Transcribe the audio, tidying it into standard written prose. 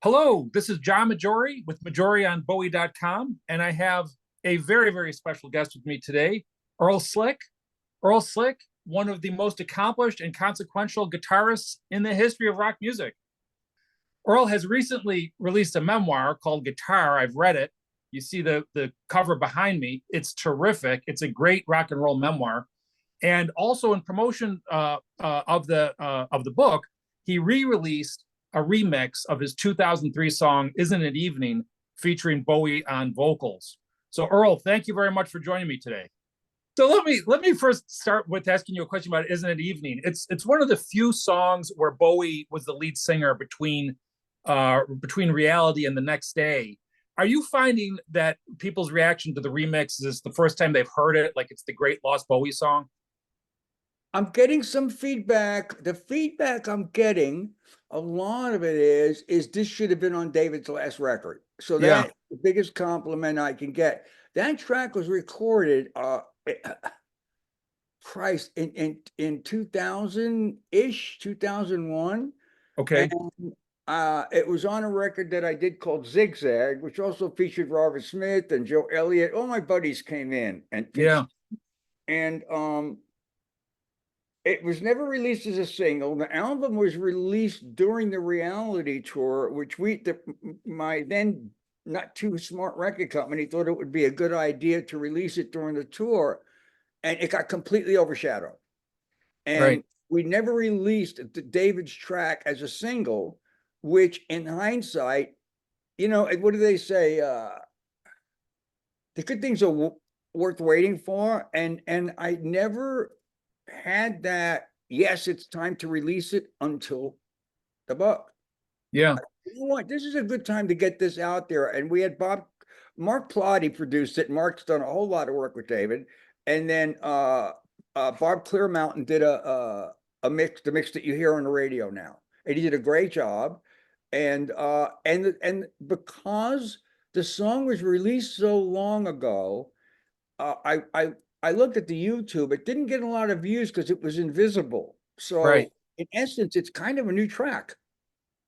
Hello, this is John Majori with MajoriOnBowie.com, and I have a very, very special guest with me today, Earl Slick. Earl Slick, one of the most accomplished and consequential guitarists in the history of rock music. Earl has recently released a memoir called Guitar. I've read it. You see the cover behind me. It's terrific. It's a great rock and roll memoir. And also in promotion of the book, he re-released a remix of his 2003 song "Isn't It Evening," featuring Bowie on vocals. So, Earl, thank you very much for joining me today. So let me first start with asking you a question about "Isn't It Evening." It's one of the few songs where Bowie was the lead singer between Reality and The Next Day. Are you finding that people's reaction to the remix is the first time they've heard it, like it's the great Lost Bowie song? I'm getting some feedback. The feedback I'm getting, a lot of it is this should have been on David's last record. So Yeah. that's the biggest compliment I can get. That track was recorded Christ in 2000-ish, 2001. Okay. And it was on a record that I did called Zig Zag, which also featured Robert Smith and Joe Elliott. All my buddies came in and Yeah. and it was never released as a single. The album was released during the Reality tour, which my then not too smart record company thought it would be a good idea to release it during the tour, and it got completely overshadowed. Right. And we never released David's track as a single, which in hindsight, what do they say? The good things are worth waiting for. And I never had that, yes, it's time to release it until the book. Yeah. You know what? This is a good time to get this out there. And we had Mark Plati produced it. Mark's done a whole lot of work with David. And then Bob Clearmountain did the mix that you hear on the radio now. And he did a great job. And because the song was released so long ago, I looked at the YouTube. It didn't get a lot of views because it was invisible. Right. So in essence, it's kind of a new track.